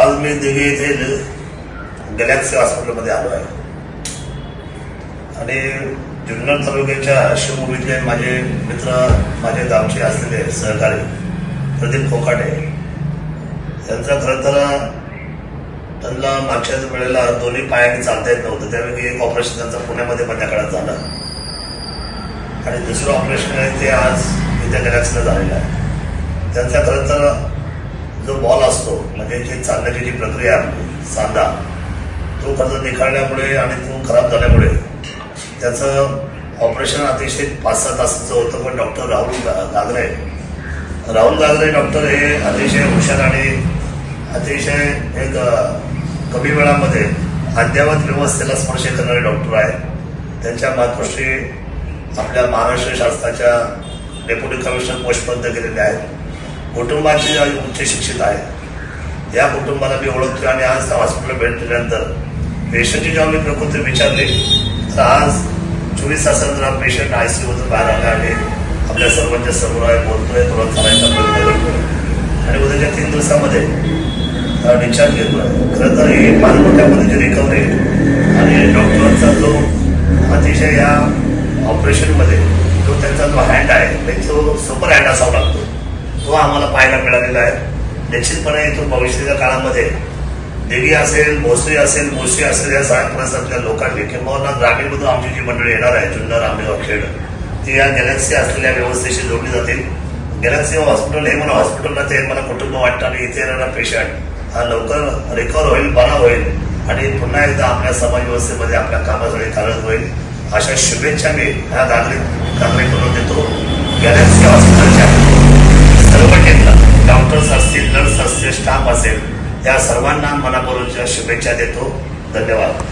आज मी देवी येथे गॅलेक्सी हॉस्पिटलमध्ये आलो आहे आणि जुन्नर तालुक्याच्या शिवभूमीतले माझे मित्र, माझे गावचे असलेले सहकारी प्रदीप खोकाटे यांचा खरं तर त्यांना मागच्याच वेळेला दोन्ही पायाने चालता येत नव्हतं, त्यावेळी एक ऑपरेशन त्यांचं पुण्यामध्ये माझ्या काळात झालं आणि दुसरं ऑपरेशन आहे ते आज इथे गॅलेक्सीला झालेलं आहे. त्यांचा खरं तर जो बॉल असतो म्हणजे जी चालण्याची जी प्रक्रिया आपली सांधा तो खर्च निखाळल्यामुळे आणि तो खराब झाल्यामुळे त्याचं ऑपरेशन अतिशय 5-6 तासाचं होतं. पण डॉक्टर राहुल गागरे डॉक्टर हे अतिशय हुशार आणि अतिशय एक कमी वेळामध्ये अद्ययावत व्यवस्थेला स्पर्श करणारे डॉक्टर आहेत. त्यांच्या मातोश्री आपल्या महाराष्ट्र शासनाच्या डेप्युटी कमिशनर पोस्टपर्यंत गेलेले आहेत. कुटुंबाचे उच्च शिक्षित आहे. या कुटुंबाला मी ओळखतो आणि आज त्या हॉस्पिटल भेट दिल्यानंतर पेशंटची जेव्हा मी प्रकृती विचारली तर आज 24 तासानंतर हा पेशंट ICUमधून बाहेर आला आणि आपल्या सर्वांच्या समोर आहे, बोलतोय, थोडा चालायचा प्रयत्न करतोय आणि उद्याच्या 3 दिवसामध्ये डिस्चार्ज घेतोय. खरं तर ही फार मोठ्या पद्धतीची रिकव्हरी आणि डॉक्टरांचा जो अतिशय या ऑपरेशनमध्ये जो त्यांचा जो हँड आहे तो सुपर हँड असावा लागतो, तो आम्हाला पाहायला मिळालेला आहे. निश्चितपणे तो भविष्याच्या काळामध्ये देवी असेल, भोसरी असेल, मोशी असेल या सगळ्या परिसरातल्या लोकांनी किंवा ग्रामीणमधून आमची जी मंडळी येणार आहे जुन्नर, आंबेगाव, खेड ती या गॅलेक्सी असलेल्या व्यवस्थेशी जोडली जातील. गॅलेक्सी हॉस्पिटल हे मला हॉस्पिटलला ते मला कुटुंब वाटतं आणि इथे येणारा पेशंट हा लवकर रिकवर होईल, बरा होईल आणि पुन्हा एकदा आपल्या समाज व्यवस्थेमध्ये आपल्या कामासाठी कार्यरत होईल अशा शुभेच्छा मी ह्या नागरिकांना देतो. गॅलेक्सी हॉस्पिटलच्या सर्व टीमला, डॉक्टर्स असतील, नर्स असतील, स्टाफ असेल, या सर्वांना मनापूर्वक शुभेच्छा देतो. धन्यवाद.